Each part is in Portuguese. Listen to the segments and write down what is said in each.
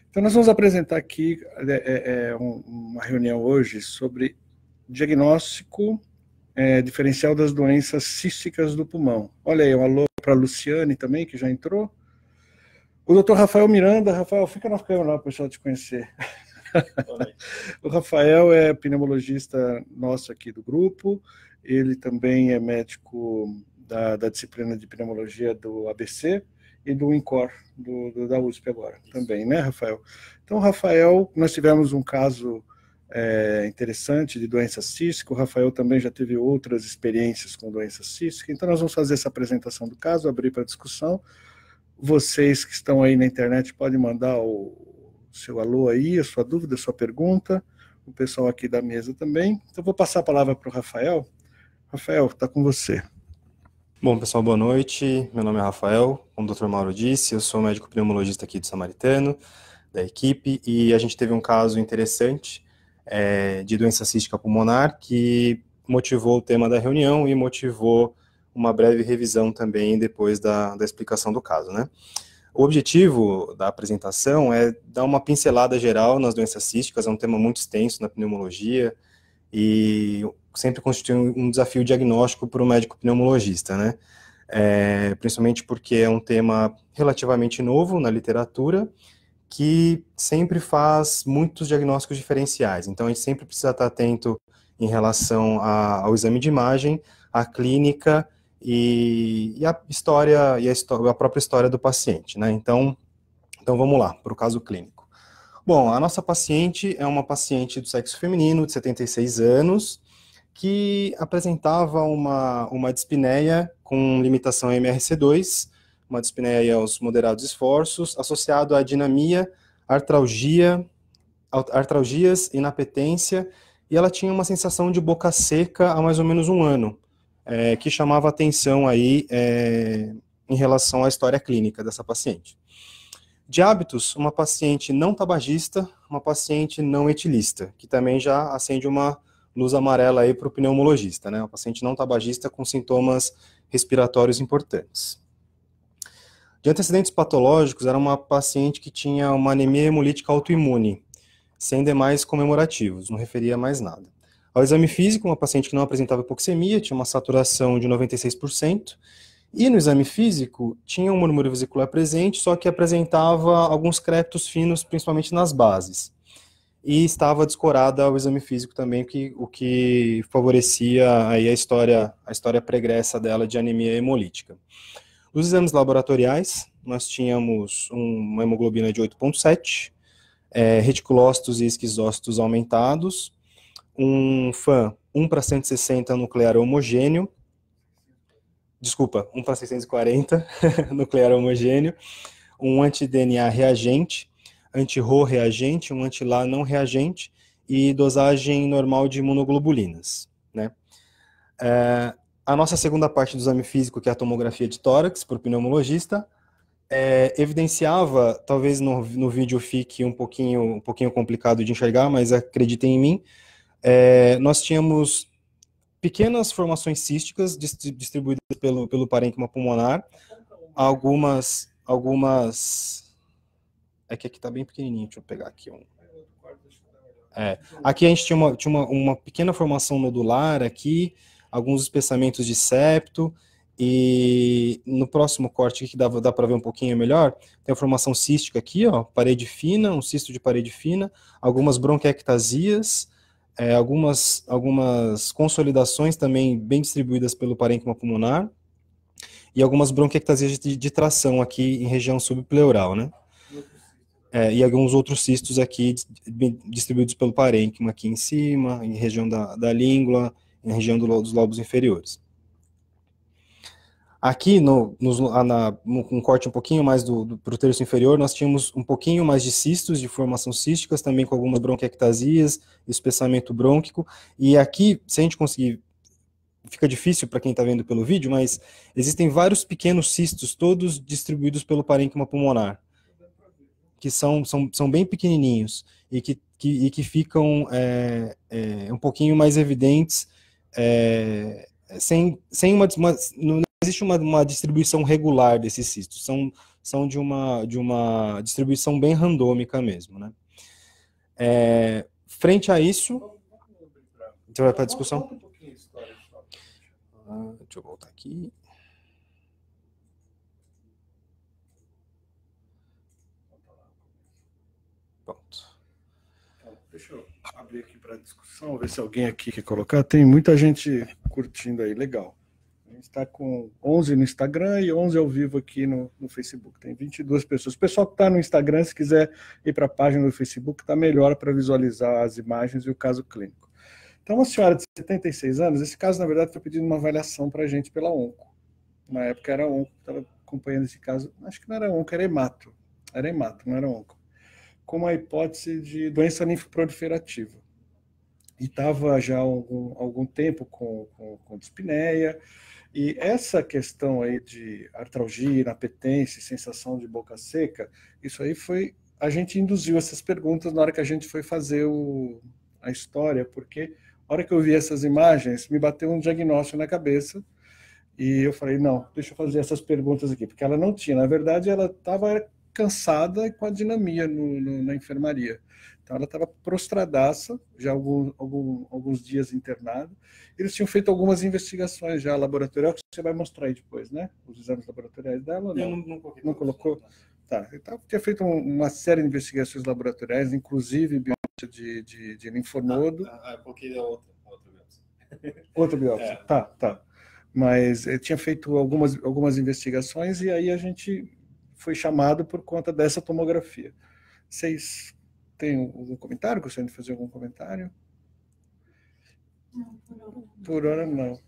Então, nós vamos apresentar aqui uma reunião hoje sobre diagnóstico diferencial das doenças císticas do pulmão. Olha aí, um alô para a Luciane também, que já entrou. O doutor Rafael Miranda. Rafael, fica na câmera lá para o pessoal te conhecer. O Rafael é pneumologista nosso aqui do grupo, ele também é médico da disciplina de pneumologia do ABC e do INCOR, da USP agora, também, né, Rafael? Então, Rafael, nós tivemos um caso interessante de doença cística, o Rafael também já teve outras experiências com doença cística, então nós vamos fazer essa apresentação do caso, abrir para discussão. Vocês que estão aí na internet podem mandar o seu alô aí, a sua dúvida, a sua pergunta, o pessoal aqui da mesa também. Então, vou passar a palavra para o Rafael. Rafael, está com você. Bom, pessoal, boa noite. Meu nome é Rafael, como o Dr. Mauro disse, eu sou médico pneumologista aqui do Samaritano, da equipe, e a gente teve um caso interessante de doença cística pulmonar que motivou o tema da reunião e motivou uma breve revisão também depois da explicação do caso, né? O objetivo da apresentação é dar uma pincelada geral nas doenças císticas, é um tema muito extenso na pneumologia e sempre constitui um desafio diagnóstico para o médico pneumologista, né? Principalmente porque é um tema relativamente novo na literatura, que sempre faz muitos diagnósticos diferenciais. Então, a gente sempre precisa estar atento em relação ao exame de imagem, à clínica e a história e a própria história do paciente, né? Então vamos lá, para o caso clínico. Bom, a nossa paciente é uma paciente do sexo feminino, de 76 anos, que apresentava uma dispneia com limitação MRC2, uma dispneia aos moderados esforços, associado à dinamia, artralgias, inapetência, e ela tinha uma sensação de boca seca há mais ou menos um ano, que chamava atenção aí em relação à história clínica dessa paciente. De hábitos, uma paciente não tabagista, uma paciente não etilista, que também já acende uma luz amarela aí para o pneumologista, né? Uma paciente não tabagista com sintomas respiratórios importantes. De antecedentes patológicos, era uma paciente que tinha uma anemia hemolítica autoimune, sem demais comemorativos, não referia a mais nada. Ao exame físico, uma paciente que não apresentava hipoxemia, tinha uma saturação de 96%, e no exame físico tinha um murmúrio vesicular presente, só que apresentava alguns crépitos finos, principalmente nas bases. E estava descorada ao exame físico também, o que favorecia aí a história pregressa dela de anemia hemolítica. Os exames laboratoriais, nós tínhamos uma hemoglobina de 8,7, reticulócitos e esquizócitos aumentados, um FAM 1/160 nuclear homogêneo, desculpa, 1/640 nuclear homogêneo, um anti-DNA reagente, anti-Rho reagente, um anti-La não reagente e dosagem normal de imunoglobulinas, né? A nossa segunda parte do exame físico, que é a tomografia de tórax, por pneumologista, evidenciava, talvez no vídeo fique um pouquinho complicado de enxergar, mas acreditem em mim, nós tínhamos pequenas formações císticas distribuídas pelo parênquima pulmonar, algumas... É que aqui está bem pequenininho, deixa eu pegar aqui um... Aqui a gente tinha uma pequena formação nodular aqui, alguns espessamentos de septo, e no próximo corte aqui que dá para ver um pouquinho melhor, tem a formação cística aqui, ó, parede fina, um cisto de parede fina, algumas bronquiectasias, algumas consolidações também bem distribuídas pelo parênquima pulmonar, e algumas bronquiectasias de tração aqui em região subpleural, né? E alguns outros cistos aqui distribuídos pelo parênquima aqui em cima, em região da língula, em região dos lobos inferiores. Aqui, um corte um pouquinho mais para o terço inferior, nós tínhamos um pouquinho mais de cistos, de formação císticas, também com algumas bronquiectasias, espessamento brônquico, e aqui, se a gente conseguir, fica difícil para quem está vendo pelo vídeo, mas existem vários pequenos cistos, todos distribuídos pelo parênquima pulmonar, que são bem pequenininhos, e que ficam um pouquinho mais evidentes, sem uma existe uma distribuição regular desses cistos, são de uma distribuição bem randômica mesmo, né? Frente a isso, você vai para a discussão? Deixa eu voltar aqui. Pronto. Deixa eu abrir aqui para a discussão, ver se alguém aqui quer colocar. Tem muita gente curtindo aí, legal. A gente está com 11 no Instagram e 11 ao vivo aqui no Facebook. Tem 22 pessoas. O pessoal que está no Instagram, se quiser ir para a página do Facebook, está melhor para visualizar as imagens e o caso clínico. Então, uma senhora de 76 anos, esse caso, na verdade, foi pedindo uma avaliação para a gente pela Onco. Na época era Onco, estava acompanhando esse caso. Acho que não era Onco, era hemato. Era hemato, não era Onco. Com uma hipótese de doença linfoproliferativa. E estava já há algum tempo com dispneia. E essa questão aí de artralgia, inapetência, sensação de boca seca, isso aí foi... A gente induziu essas perguntas na hora que a gente foi fazer a história, porque na hora que eu vi essas imagens, me bateu um diagnóstico na cabeça e eu falei, não, deixa eu fazer essas perguntas aqui, porque ela não tinha. Na verdade, ela estava cansada e com a dinamia na enfermaria. Então, ela estava prostradaça, já alguns dias internada. Eles tinham feito algumas investigações já laboratoriais, que você vai mostrar aí depois, né? Os exames laboratoriais dela, não? Não colocou? Tá. Então, tinha feito uma série de investigações laboratoriais, inclusive biópsia de linfonodo. Eu coloquei outra biópsia. Outra biópsia, tá. Mas ele tinha feito algumas investigações e aí a gente foi chamado por conta dessa tomografia. Vocês têm algum comentário? Gostaria de fazer algum comentário? Não, por hora não.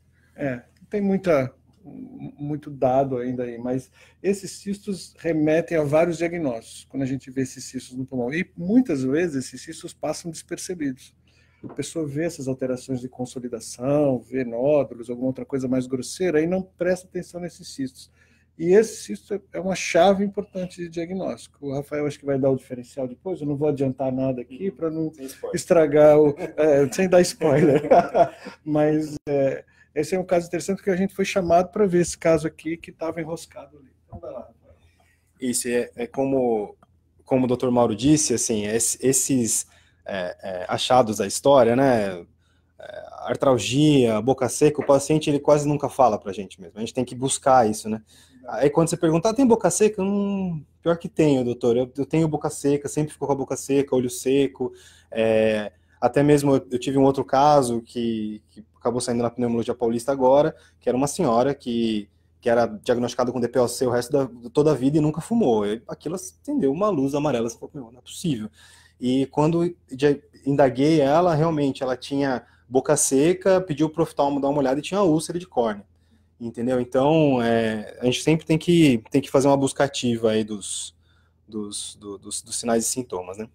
Tem muito dado ainda aí, mas esses cistos remetem a vários diagnósticos, quando a gente vê esses cistos no pulmão. E muitas vezes esses cistos passam despercebidos. A pessoa vê essas alterações de consolidação, vê nódulos, alguma outra coisa mais grosseira, e não presta atenção nesses cistos. E esse cisto é uma chave importante de diagnóstico. O Rafael acho que vai dar o diferencial depois, eu não vou adiantar nada aqui para não estragar, sem dar spoiler. Mas esse é um caso interessante, porque a gente foi chamado para ver esse caso aqui que estava enroscado ali. Então vai lá, Rafael. Isso, como o Dr. Mauro disse, assim, esses achados da história, né? Artralgia, boca seca, o paciente ele quase nunca fala pra gente mesmo. A gente tem que buscar isso, né? Aí quando você pergunta, tem boca seca? Pior que tenho, doutor. Eu tenho boca seca, sempre ficou com a boca seca, olho seco. Até mesmo eu tive um outro caso que acabou saindo na pneumologia paulista agora, que era uma senhora que era diagnosticada com DPOC o resto toda a vida e nunca fumou. Aquilo acendeu uma luz amarela, você falou, não é possível. E quando indaguei ela, realmente, ela tinha boca seca, pediu para o oftalmo dar uma olhada e tinha úlcera de córnea. Entendeu? Então, a gente sempre tem que fazer uma busca ativa aí dos sinais e sintomas, né?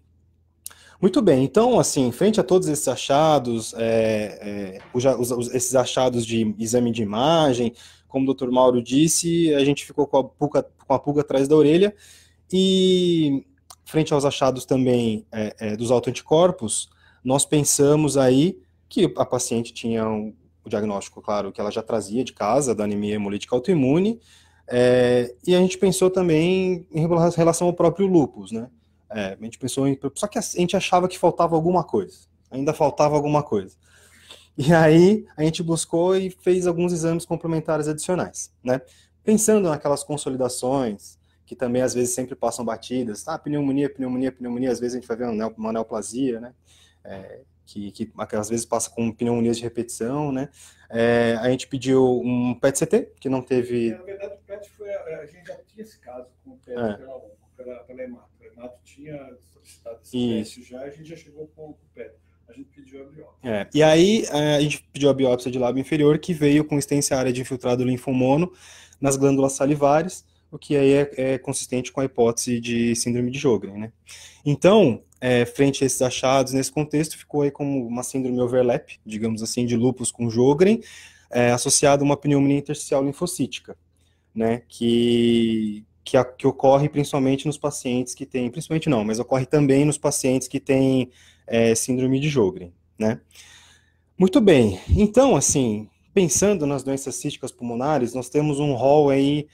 Muito bem, então, assim, frente a todos esses achados, esses achados de exame de imagem, como o Dr. Mauro disse, a gente ficou com a pulga atrás da orelha, e frente aos achados também dos autoanticorpos, nós pensamos aí que a paciente tinha o diagnóstico, claro, que ela já trazia de casa, da anemia hemolítica autoimune, e a gente pensou também em relação ao próprio lúpus, né? A gente pensou só que a gente achava que faltava alguma coisa, ainda faltava alguma coisa. E aí a gente buscou e fez alguns exames complementares adicionais, né? Pensando naquelas consolidações, que também às vezes sempre passam batidas, pneumonia, às vezes a gente vai ver uma neoplasia, né? Que às vezes passa com pneumonias de repetição, né? A gente pediu um PET-CT, que não teve... Na verdade, o PET foi... A gente já tinha esse caso com o PET pela hemato. O hemato tinha solicitado esse teste já, a gente já chegou com o PET. A gente pediu a biópsia. E aí, a gente pediu a biópsia de lábio inferior, que veio com extensa área de infiltrado linfomono nas glândulas salivares, o que aí é consistente com a hipótese de síndrome de Sjögren, né? Então, frente a esses achados, nesse contexto, ficou aí como uma síndrome overlap, digamos assim, de lúpus com Sjögren, associado a uma pneumonia intersticial linfocítica, né? Que ocorre principalmente nos pacientes que têm, principalmente não, mas ocorre também nos pacientes que têm síndrome de Sjögren, né? Muito bem, então, assim, pensando nas doenças císticas pulmonares, nós temos um rol aí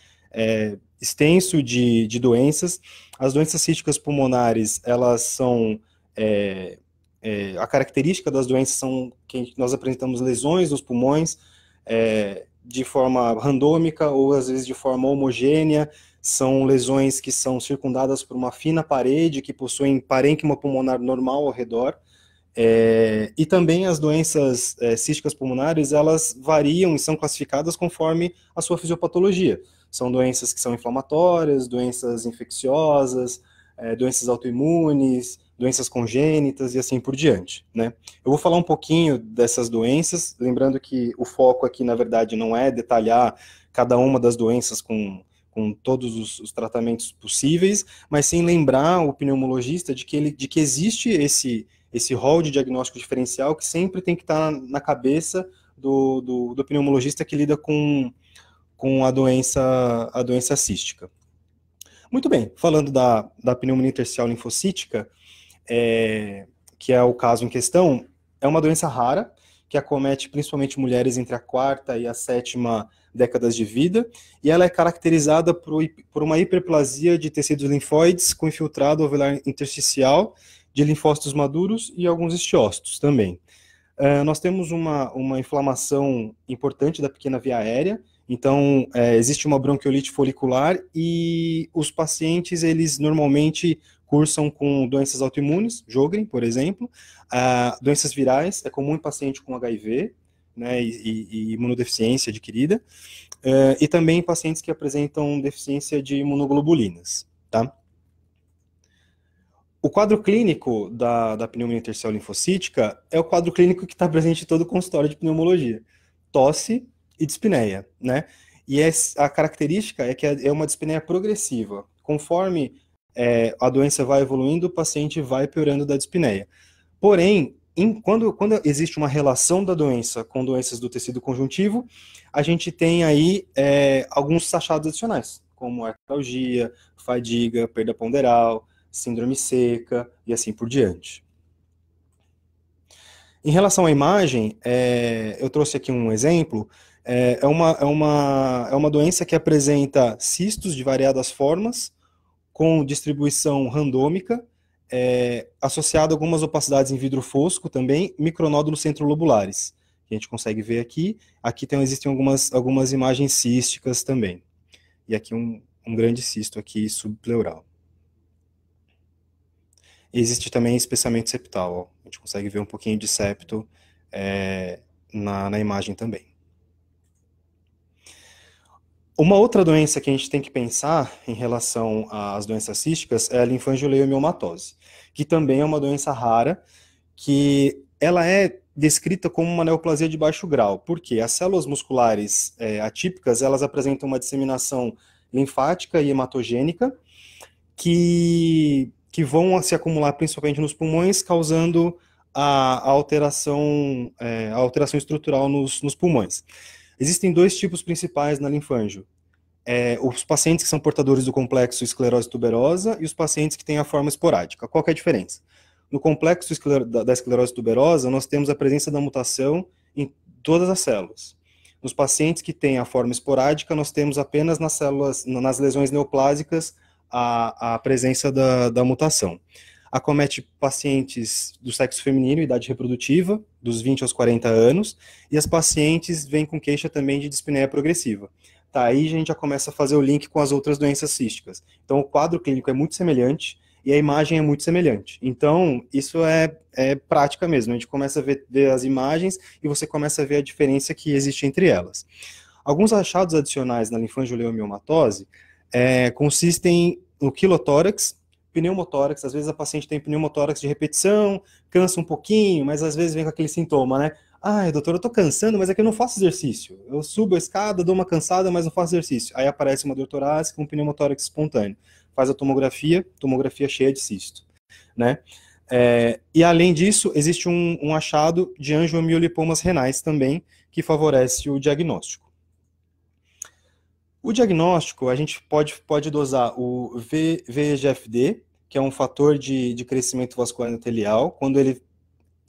extenso de doenças. As doenças císticas pulmonares, elas são... a característica das doenças são que nós apresentamos lesões nos pulmões, de forma randômica ou às vezes de forma homogênea. São lesões que são circundadas por uma fina parede, que possuem parênquima pulmonar normal ao redor. E também as doenças císticas pulmonares, elas variam e são classificadas conforme a sua fisiopatologia. São doenças que são inflamatórias, doenças infecciosas, doenças autoimunes, doenças congênitas e assim por diante, né? Eu vou falar um pouquinho dessas doenças, lembrando que o foco aqui, na verdade, não é detalhar cada uma das doenças com todos os tratamentos possíveis, mas sim lembrar o pneumologista de que existe esse rol de diagnóstico diferencial que sempre tem que estar na cabeça do pneumologista que lida com a doença cística. Muito bem, falando da pneumonia intersticial linfocítica, que é o caso em questão, é uma doença rara, que acomete principalmente mulheres entre a 4ª e a 7ª décadas de vida, e ela é caracterizada por uma hiperplasia de tecidos linfóides com infiltrado alveolar intersticial, de linfócitos maduros e alguns estiócitos também. Nós temos uma inflamação importante da pequena via aérea, então existe uma bronquiolite folicular e os pacientes, eles normalmente cursam com doenças autoimunes, Sjögren, por exemplo, doenças virais, é comum em paciente com HIV, né, e imunodeficiência adquirida, e também em pacientes que apresentam deficiência de imunoglobulinas, tá? O quadro clínico da pneumonia intersticial linfocítica é o quadro clínico que está presente em todo o consultório de pneumologia. Tosse e dispneia, né? E a característica é que é uma dispneia progressiva. Conforme a doença vai evoluindo, o paciente vai piorando da dispneia. Porém, quando existe uma relação da doença com doenças do tecido conjuntivo, a gente tem aí alguns achados adicionais, como artralgia, fadiga, perda ponderal, síndrome seca e assim por diante. Em relação à imagem, eu trouxe aqui um exemplo. É uma doença que apresenta cistos de variadas formas, com distribuição randômica, associada a algumas opacidades em vidro fosco também, micronódulos centrolobulares, que a gente consegue ver aqui. Aqui existem algumas imagens císticas também. E aqui um grande cisto aqui subpleural. Existe também espessamento septal, ó. A gente consegue ver um pouquinho de septo na imagem também. Uma outra doença que a gente tem que pensar em relação às doenças císticas é a linfangioleumioma-matose, que também é uma doença rara, que ela é descrita como uma neoplasia de baixo grau, porque as células musculares atípicas, elas apresentam uma disseminação linfática e hematogênica, que vão se acumular principalmente nos pulmões, causando a alteração estrutural nos pulmões. Existem dois tipos principais na linfangio. Os pacientes que são portadores do complexo esclerose tuberosa e os pacientes que têm a forma esporádica. Qual que é a diferença? No complexo da esclerose tuberosa, nós temos a presença da mutação em todas as células. Nos pacientes que têm a forma esporádica, nós temos apenas nas lesões neoplásicas, a presença da mutação. Acomete pacientes do sexo feminino, idade reprodutiva, dos 20 aos 40 anos, e as pacientes vêm com queixa também de dispneia progressiva. Tá, aí a gente já começa a fazer o link com as outras doenças císticas. Então, o quadro clínico é muito semelhante e a imagem é muito semelhante. Então, isso é prática mesmo. A gente começa a ver as imagens e você começa a ver a diferença que existe entre elas. Alguns achados adicionais na linfangioleumioma-matose consistem no quilotórax, pneumotórax. Às vezes a paciente tem pneumotórax de repetição, cansa um pouquinho, mas às vezes vem com aquele sintoma, né? Ai, doutor, eu tô cansando, mas é que eu não faço exercício. Eu subo a escada, dou uma cansada, mas não faço exercício. Aí aparece uma dor torácica, um pneumotórax espontâneo. Faz a tomografia cheia de cisto, né? E além disso, existe um achado de angiomiolipomas renais também, que favorece o diagnóstico. O diagnóstico, a gente pode dosar o VEGF-D, que é um fator de crescimento vascular endotelial. Quando ele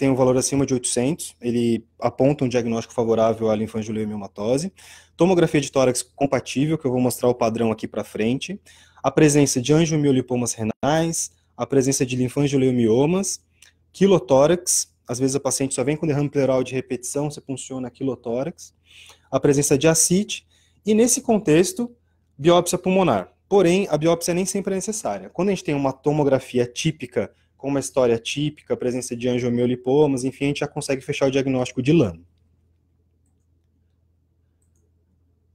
tem um valor acima de 800, ele aponta um diagnóstico favorável à linfangioleumioma-hematose. Tomografia de tórax compatível, que eu vou mostrar o padrão aqui para frente. A presença de angiomiolipomas renais, a presença de linfangioleumioma, quilotórax, às vezes a paciente só vem com derrame pleural de repetição, você funciona quilotórax. A presença de ascite, e nesse contexto, biópsia pulmonar. Porém, a biópsia nem sempre é necessária. Quando a gente tem uma tomografia típica, com uma história típica, presença de angiomiolipomas, enfim, a gente já consegue fechar o diagnóstico de LAN.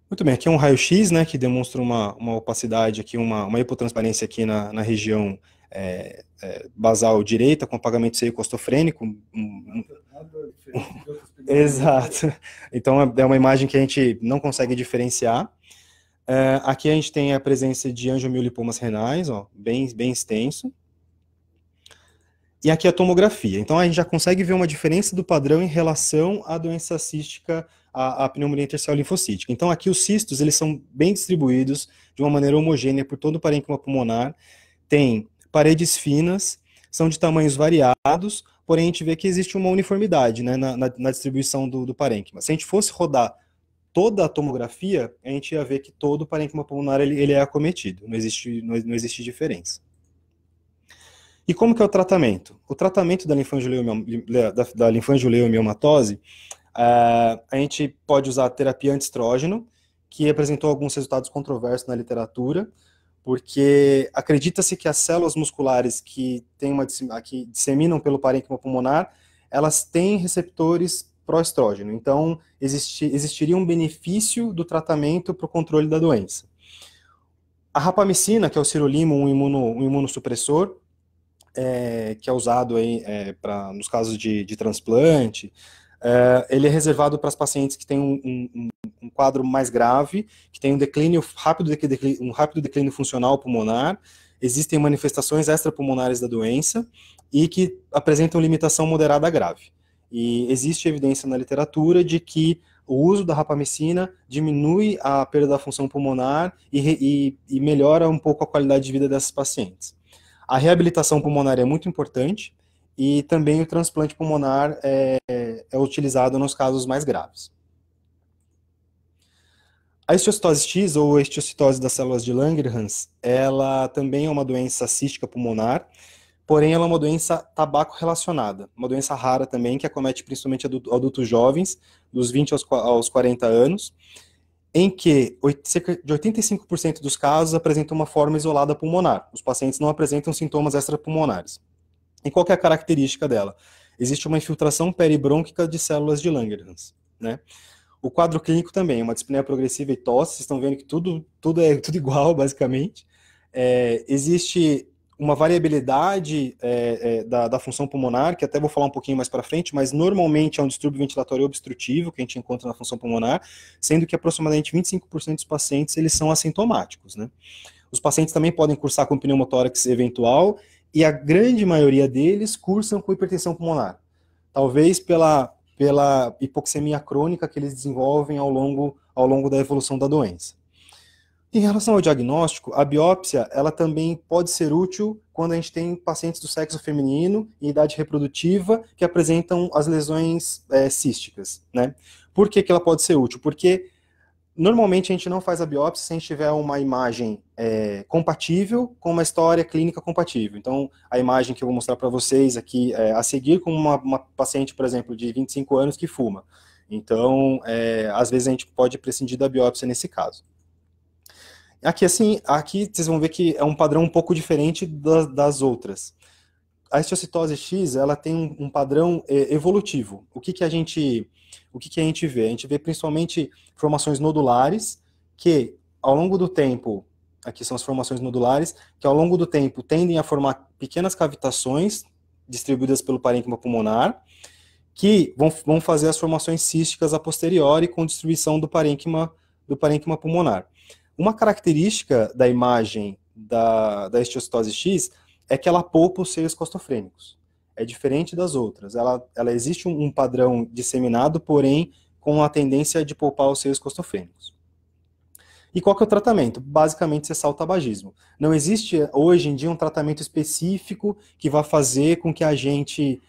Muito bem, aqui é um raio-x, né, que demonstra uma opacidade aqui, uma hipotransparência aqui na região basal direita, com apagamento seio-costofrênico. Exato. Então é uma imagem que a gente não consegue diferenciar. Aqui a gente tem a presença de angiomiolipomas renais, ó, bem extenso. E aqui a tomografia. Então a gente já consegue ver uma diferença do padrão em relação à doença cística, à pneumonia intersticial linfocítica. Então aqui os cistos, eles são bem distribuídos de uma maneira homogênea por todo o parênquima pulmonar. Tem paredes finas, são de tamanhos variados, porém a gente vê que existe uma uniformidade, né, na distribuição do parênquima. Se a gente fosse rodar toda a tomografia, a gente ia ver que todo o parênquima pulmonar ele é acometido, não existe diferença. E como que é o tratamento? O tratamento da linfangioleumioma-hematose, a gente pode usar a terapia anti-estrógeno, que apresentou alguns resultados controversos na literatura, porque acredita-se que as células musculares que disseminam pelo parênquima pulmonar, elas têm receptores pró-estrógeno. Então, existiria um benefício do tratamento para o controle da doença. A rapamicina, que é o sirolimo, um imunossupressor, que é usado aí, nos casos de transplante, ele é reservado para as pacientes que têm um quadro mais grave, que tem um rápido declínio funcional pulmonar, existem manifestações extrapulmonares da doença e que apresentam limitação moderada grave. E existe evidência na literatura de que o uso da rapamicina diminui a perda da função pulmonar e melhora um pouco a qualidade de vida dessas pacientes. A reabilitação pulmonar é muito importante e também o transplante pulmonar é utilizado nos casos mais graves. A estiocitose X, ou estiocitose das células de Langerhans, ela também é uma doença cística pulmonar, porém ela é uma doença tabaco-relacionada, uma doença rara também, que acomete principalmente adultos jovens, dos 20 aos 40 anos, em que cerca de 85% dos casos apresentam uma forma isolada pulmonar. Os pacientes não apresentam sintomas extrapulmonares. E qual que é a característica dela? Existe uma infiltração peribrônquica de células de Langerhans, né? O quadro clínico também, uma dispneia progressiva e tosse, vocês estão vendo que tudo é igual, basicamente. Existe uma variabilidade da função pulmonar, que até vou falar um pouquinho mais para frente, mas normalmente é um distúrbio ventilatório obstrutivo que a gente encontra na função pulmonar, sendo que aproximadamente 25% dos pacientes eles são assintomáticos, né? Os pacientes também podem cursar com pneumotórax eventual, e a grande maioria deles cursam com hipertensão pulmonar, talvez pela hipoxemia crônica que eles desenvolvem ao longo da evolução da doença. Em relação ao diagnóstico, a biópsia, ela também pode ser útil quando a gente tem pacientes do sexo feminino em idade reprodutiva que apresentam as lesões císticas, né? Por que ela pode ser útil? Porque normalmente a gente não faz a biópsia se a gente tiver uma imagem compatível com uma história clínica compatível. Então, a imagem que eu vou mostrar para vocês aqui a seguir com uma paciente, por exemplo, de 25 anos que fuma. Então, às vezes a gente pode prescindir da biópsia nesse caso. Aqui vocês vão ver que é um padrão um pouco diferente das outras. A estiocitose X, ela tem um padrão evolutivo. O que a gente vê? A gente vê principalmente formações nodulares, que ao longo do tempo, aqui são as formações nodulares, que ao longo do tempo tendem a formar pequenas cavitações distribuídas pelo parênquima pulmonar, que vão fazer as formações císticas a posteriori com distribuição do parênquima pulmonar. Uma característica da imagem da estiocitose X é que ela poupa os seios costofrênicos. É diferente das outras. Ela existe um padrão disseminado, porém com a tendência de poupar os seios costofrênicos. E qual que é o tratamento? Basicamente, cessar o tabagismo. Não existe hoje em dia um tratamento específico que vá fazer com que a gente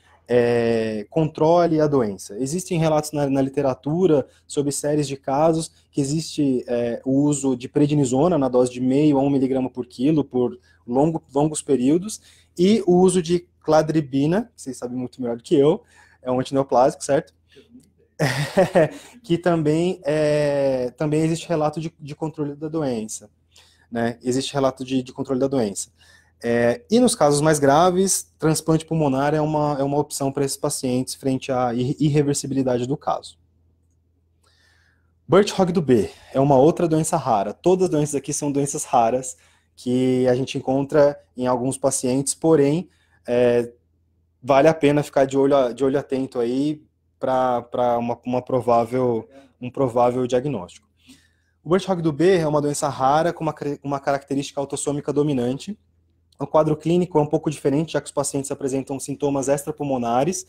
controle a doença. Existem relatos na literatura sobre séries de casos que existe o uso de prednisona na dose de 0,5 a 1 miligrama por quilo por longos períodos, e o uso de cladribina, que vocês sabem muito melhor do que eu, é um antineoplásico, certo? Que também existe relato de controle da doença, né? Existe relato de controle da doença. E nos casos mais graves, transplante pulmonar é uma opção para esses pacientes frente à irreversibilidade do caso. Birt-Hogg do B é uma outra doença rara. Todas as doenças aqui são doenças raras que a gente encontra em alguns pacientes, porém, vale a pena ficar de olho atento aí para um provável diagnóstico. O Birt-Hogg do B é uma doença rara com uma característica autossômica dominante. O quadro clínico é um pouco diferente, já que os pacientes apresentam sintomas extrapulmonares,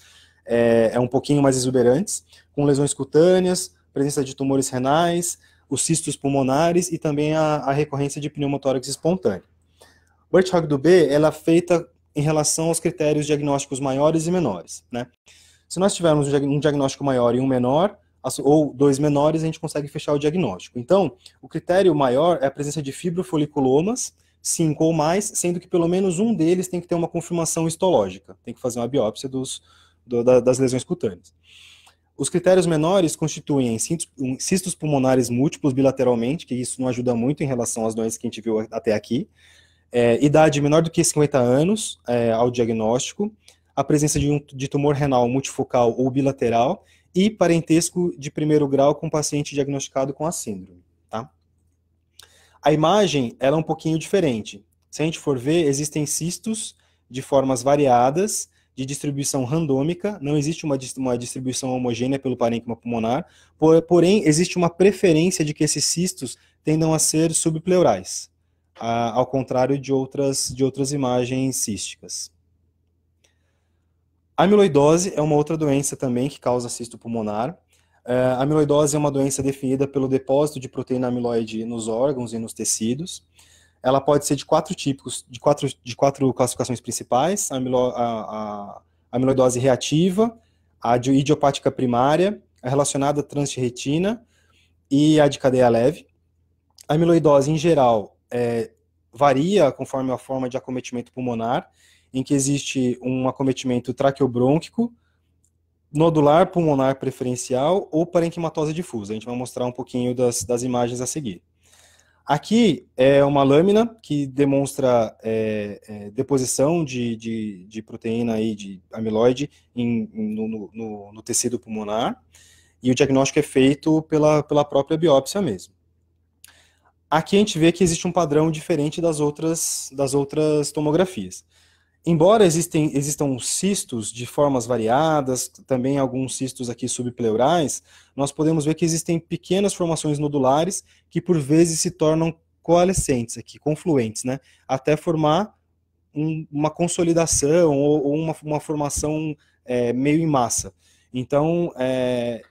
um pouquinho mais exuberantes, com lesões cutâneas, presença de tumores renais, os cistos pulmonares e também a recorrência de pneumotórax espontâneo. O Birt-Hogg do B ela é feita em relação aos critérios diagnósticos maiores e menores, né? Se nós tivermos um diagnóstico maior e um menor, ou 2 menores, a gente consegue fechar o diagnóstico. Então, o critério maior é a presença de fibrofoliculomas, 5 ou mais, sendo que pelo menos um deles tem que ter uma confirmação histológica, tem que fazer uma biópsia das lesões cutâneas. Os critérios menores constituem cistos pulmonares múltiplos bilateralmente, que isso não ajuda muito em relação às doenças que a gente viu até aqui, idade menor do que 50 anos ao diagnóstico, a presença de tumor renal multifocal ou bilateral e parentesco de primeiro grau com paciente diagnosticado com a síndrome. Tá? A imagem ela é um pouquinho diferente. Se a gente for ver, existem cistos de formas variadas, de distribuição randômica, não existe uma distribuição homogênea pelo parênquima pulmonar, porém existe uma preferência de que esses cistos tendam a ser subpleurais, ao contrário de outras imagens císticas. A amiloidose é uma outra doença também que causa cisto pulmonar. A amiloidose é uma doença definida pelo depósito de proteína amiloide nos órgãos e nos tecidos. Ela pode ser de 4 tipos, de quatro classificações principais: a amiloidose reativa, a idiopática primária, a relacionada transretina e a de cadeia leve. A amiloidose, em geral, varia conforme a forma de acometimento pulmonar, em que existe um acometimento traqueobrônquico, nodular pulmonar preferencial ou parenquimatose difusa. A gente vai mostrar um pouquinho das imagens a seguir. Aqui é uma lâmina que demonstra deposição de proteína aí, de amiloide no tecido pulmonar, e o diagnóstico é feito pela própria biópsia mesmo. Aqui a gente vê que existe um padrão diferente das outras tomografias. Embora existam cistos de formas variadas, também alguns cistos aqui subpleurais, nós podemos ver que existem pequenas formações nodulares que por vezes se tornam coalescentes aqui, confluentes, né? Até formar uma consolidação ou uma formação meio em massa. Então,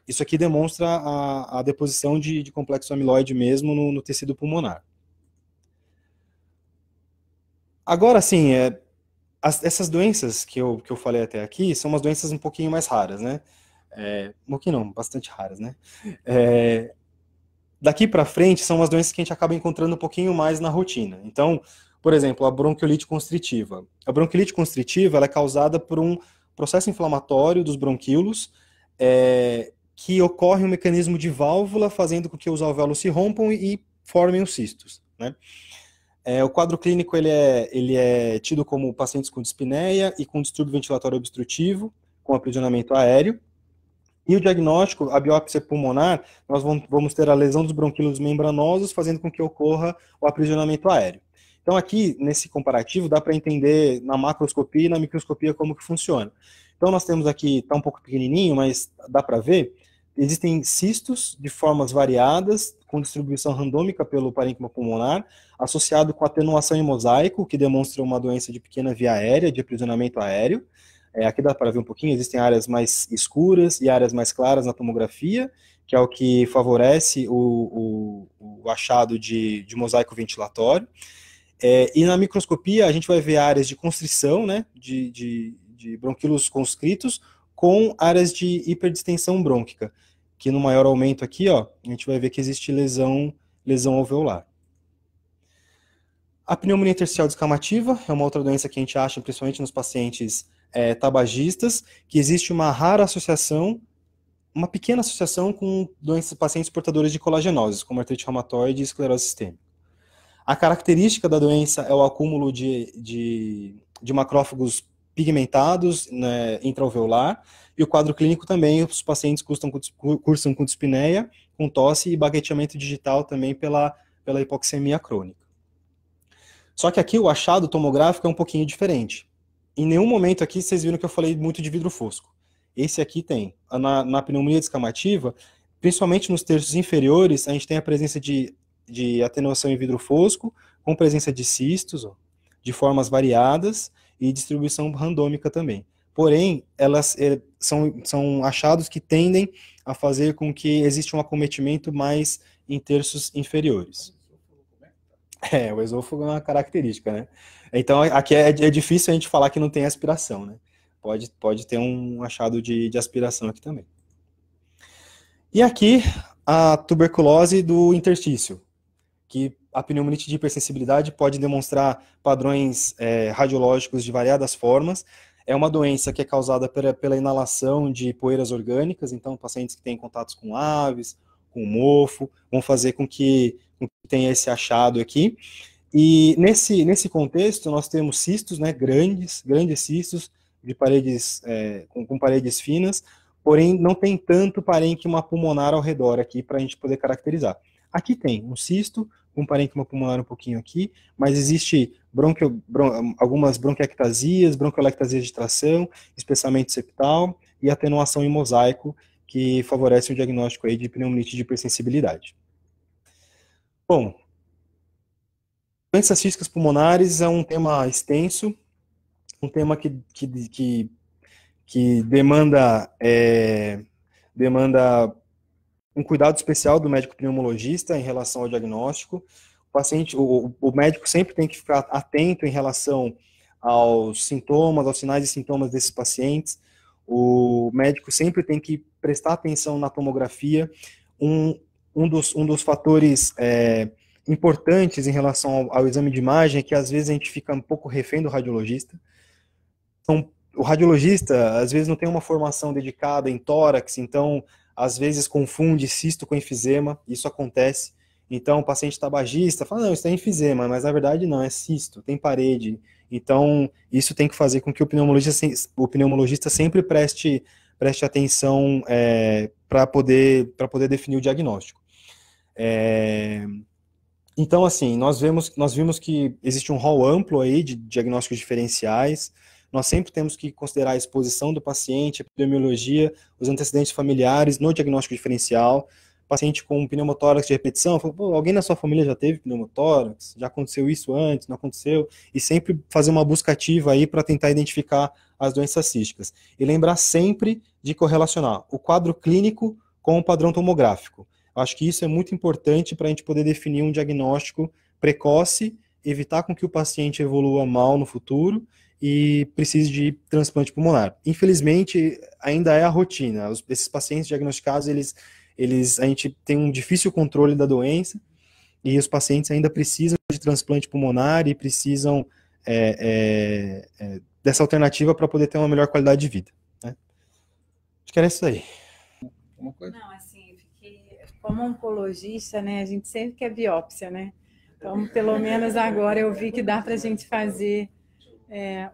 isso aqui demonstra a deposição de complexo amiloide mesmo no tecido pulmonar. Agora, sim, essas doenças que eu falei até aqui são umas doenças um pouquinho mais raras, né? Um pouquinho não, bastante raras, né? Daqui para frente são umas doenças que a gente acaba encontrando um pouquinho mais na rotina. Então, por exemplo, a bronquiolite constritiva. A bronquiolite constritiva ela é causada por um processo inflamatório dos bronquíolos, que ocorre um mecanismo de válvula fazendo com que os alvéolos se rompam e formem os cistos, né? O quadro clínico ele é tido como pacientes com dispneia e com distúrbio ventilatório obstrutivo, com aprisionamento aéreo. E o diagnóstico, a biópsia pulmonar, nós vamos ter a lesão dos bronquíolos membranosos, fazendo com que ocorra o aprisionamento aéreo. Então aqui, nesse comparativo, dá para entender na macroscopia e na microscopia como que funciona. Então nós temos aqui, está um pouco pequenininho, mas dá para ver, existem cistos de formas variadas, com distribuição randômica pelo parênquima pulmonar, associado com atenuação em mosaico, que demonstra uma doença de pequena via aérea, de aprisionamento aéreo. Aqui dá para ver um pouquinho, existem áreas mais escuras e áreas mais claras na tomografia, que é o que favorece o achado de mosaico ventilatório. E na microscopia a gente vai ver áreas de constrição, né, de de bronquíolos conscritos com áreas de hiperdistensão brônquica, que no maior aumento aqui, ó, a gente vai ver que existe lesão alveolar. A pneumonia intersticial descamativa é uma outra doença que a gente acha, principalmente nos pacientes tabagistas, que existe uma rara associação, uma pequena associação com pacientes portadores de colagenoses, como artrite reumatoide e esclerose sistêmica. A característica da doença é o acúmulo de macrófagos pigmentados, né, intraalveolar, e o quadro clínico também, os pacientes cursam com dispneia, com tosse e baqueteamento digital também pela hipoxemia crônica. Só que aqui o achado tomográfico é um pouquinho diferente. Em nenhum momento aqui vocês viram que eu falei muito de vidro fosco. Esse aqui tem. Na pneumonia descamativa, principalmente nos terços inferiores, a gente tem a presença de atenuação em vidro fosco, com presença de cistos, ó, de formas variadas e distribuição randômica também. Porém, elas são achados que tendem a fazer com que exista um acometimento mais em terços inferiores. O esôfago é uma característica, né? Então, aqui é difícil a gente falar que não tem aspiração, né? Pode ter um achado de aspiração aqui também. E aqui, a tuberculose do interstício, que a pneumonite de hipersensibilidade pode demonstrar padrões radiológicos de variadas formas. É uma doença que é causada pela inalação de poeiras orgânicas, então pacientes que têm contatos com aves, com mofo, vão fazer com que tenha esse achado aqui. E nesse contexto, nós temos cistos, né, grandes cistos, de paredes, com paredes finas, porém não tem tanto parênquima pulmonar ao redor aqui para a gente poder caracterizar. Aqui tem um cisto, com parênquima pulmonar um pouquinho aqui, mas existe algumas bronquiectasias, bronquiolectasias de tração, espessamento septal e atenuação em mosaico, que favorece o diagnóstico aí de pneumonite de hipersensibilidade. Bom, doenças císticas pulmonares é um tema extenso, um tema que demanda um cuidado especial do médico pneumologista em relação ao diagnóstico. O médico sempre tem que ficar atento em relação aos sintomas, aos sinais e sintomas desses pacientes. O médico sempre tem que prestar atenção na tomografia. Um dos fatores importantes em relação ao exame de imagem é que às vezes a gente fica um pouco refém do radiologista. Então, o radiologista às vezes não tem uma formação dedicada em tórax, então às vezes confunde cisto com enfisema, isso acontece. Então o paciente tabagista fala, não, isso é enfisema, mas na verdade não, é cisto, tem parede. Então isso tem que fazer com que o pneumologista sempre preste atenção para poder definir o diagnóstico. Então, assim, nós vimos que existe um rol amplo aí de diagnósticos diferenciais. Nós sempre temos que considerar a exposição do paciente, a epidemiologia, os antecedentes familiares no diagnóstico diferencial. Paciente com pneumotórax de repetição, fala, alguém na sua família já teve pneumotórax? Já aconteceu isso antes? Não aconteceu? E sempre fazer uma busca ativa aí para tentar identificar as doenças císticas. E lembrar sempre de correlacionar o quadro clínico com o padrão tomográfico. Eu acho que isso é muito importante para a gente poder definir um diagnóstico precoce, evitar com que o paciente evolua mal no futuro e precise de transplante pulmonar. Infelizmente, ainda é a rotina. Esses pacientes diagnosticados, a gente tem um difícil controle da doença e os pacientes ainda precisam de transplante pulmonar e precisam dessa alternativa para poder ter uma melhor qualidade de vida, né? Acho que era isso aí. Não, assim, como oncologista, né, a gente sempre quer biópsia, né? Então, pelo menos agora eu vi que dá para a gente fazer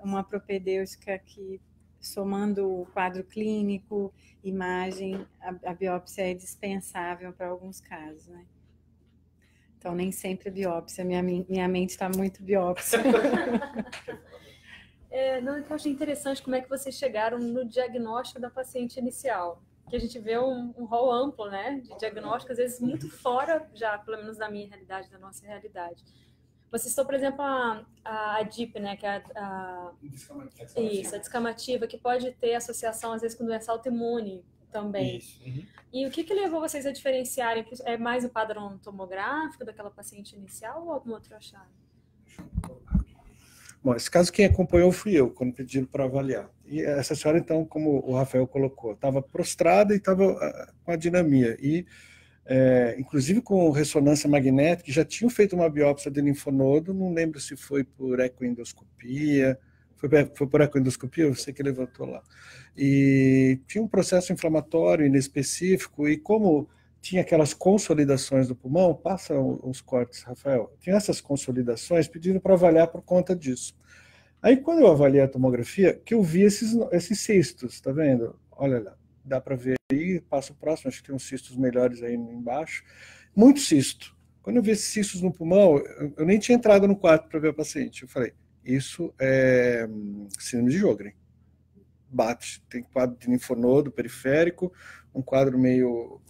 uma propedêutica que, somando o quadro clínico, imagem, a biópsia é dispensável para alguns casos, né? Então, nem sempre biópsia, minha mente está muito biópsia. Eu achei interessante como é que vocês chegaram no diagnóstico da paciente inicial, que a gente vê um rol amplo, né, de diagnóstico, às vezes muito fora, já, pelo menos da minha realidade, da nossa realidade. Vocês estão, por exemplo, a DIP, né, que é a descamativa, que pode ter associação, às vezes, com doença autoimune também. Isso. Uhum. E o que levou vocês a diferenciarem? É mais o padrão tomográfico daquela paciente inicial ou algum outro achado? Bom, esse caso quem acompanhou fui eu, quando pediram para avaliar. E essa senhora, então, como o Rafael colocou, estava prostrada e estava com a dinamia. E, inclusive com ressonância magnética, já tinham feito uma biópsia de linfonodo, não lembro se foi por ecoendoscopia, foi por ecoendoscopia, eu sei que levantou lá. E tinha um processo inflamatório inespecífico, e como tinha aquelas consolidações do pulmão, passa os cortes, Rafael, tinha essas consolidações, pedindo para avaliar por conta disso. Aí, quando eu avaliei a tomografia, que eu vi esses cistos, tá vendo? Olha lá, dá para ver aí, passa o próximo, acho que tem uns cistos melhores aí embaixo. Muito cisto. Quando eu vi esses cistos no pulmão, eu nem tinha entrado no quarto para ver o paciente. Eu falei, isso é síndrome de Sjögren. Bate, tem quadro de linfonodo periférico, um quadro meio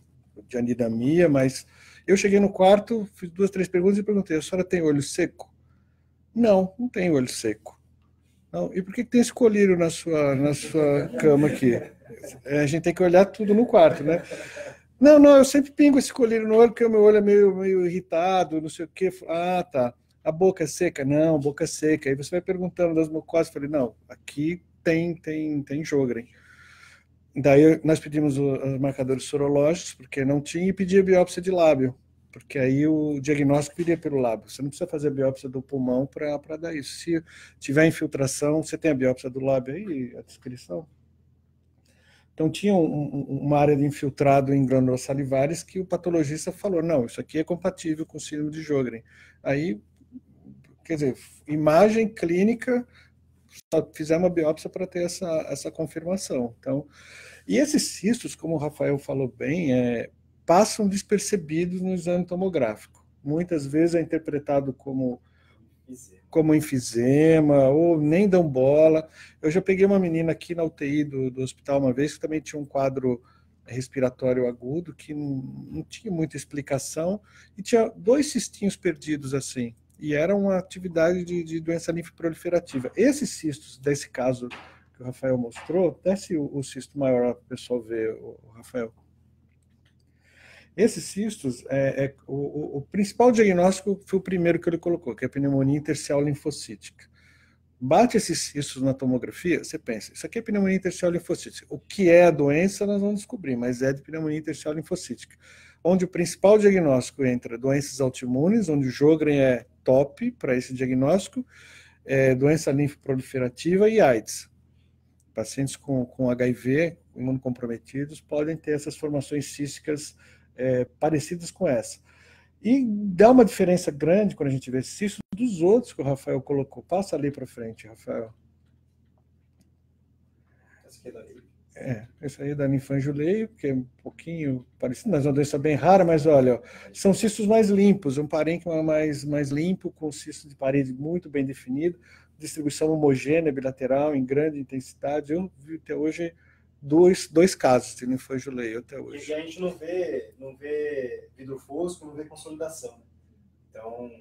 de anidamia, mas eu cheguei no quarto, fiz 2, 3 perguntas e perguntei, a senhora tem olho seco? Não, não tem olho seco. Não. E por que tem esse colírio na sua cama aqui? A gente tem que olhar tudo no quarto, né? Não, eu sempre pingo esse colírio no olho, porque o meu olho é meio irritado, não sei o quê. Ah, tá. A boca é seca? Não, boca é seca. Aí você vai perguntando das mucosas, eu falei, não, aqui tem Sjögren. Daí nós pedimos os marcadores sorológicos, porque não tinha, e pedi a biópsia de lábio, porque aí o diagnóstico viria pelo lábio. Você não precisa fazer a biópsia do pulmão para dar isso. Se tiver infiltração, você tem a biópsia do lábio aí, a descrição? Então tinha uma área de infiltrado em glândulas salivares que o patologista falou, não, isso aqui é compatível com síndrome de Sjögren. Aí, quer dizer, imagem clínica, só fizemos uma biópsia para ter essa confirmação. Então, e esses cistos, como o Rafael falou bem, passam despercebidos no exame tomográfico. Muitas vezes é interpretado como enfisema, ou nem dão bola. Eu já peguei uma menina aqui na UTI do hospital uma vez, que também tinha um quadro respiratório agudo, que não tinha muita explicação, e tinha 2 cistinhos perdidos assim. E era uma atividade de doença linfoproliferativa. Esses cistos, desse caso que o Rafael mostrou, desce o cisto maior para o pessoal ver, o Rafael. Esses cistos, o principal diagnóstico foi o primeiro que ele colocou, que é a pneumonia intersticial linfocítica. Bate esses cistos na tomografia, você pensa, isso aqui é pneumonia intersticial linfocítica. O que é a doença nós vamos descobrir, mas é de pneumonia intersticial linfocítica. Onde o principal diagnóstico entra doenças autoimunes, onde o Sjögren é top para esse diagnóstico, doença linfoproliferativa e AIDS. Pacientes com HIV, imunocomprometidos, podem ter essas formações císticas parecidas com essa. E dá uma diferença grande quando a gente vê cistos dos outros que o Rafael colocou. Passa ali para frente, Rafael. Esse aí é da linfangiuleio, que é um pouquinho parecido, mas é uma doença bem rara, mas olha, são cistos mais limpos, um parênquima mais limpo, com cisto de parede muito bem definido, distribuição homogênea, bilateral, em grande intensidade. Eu vi até hoje dois casos de linfangiuleio até hoje. E a gente não vê vidro fosco, não vê consolidação. Então,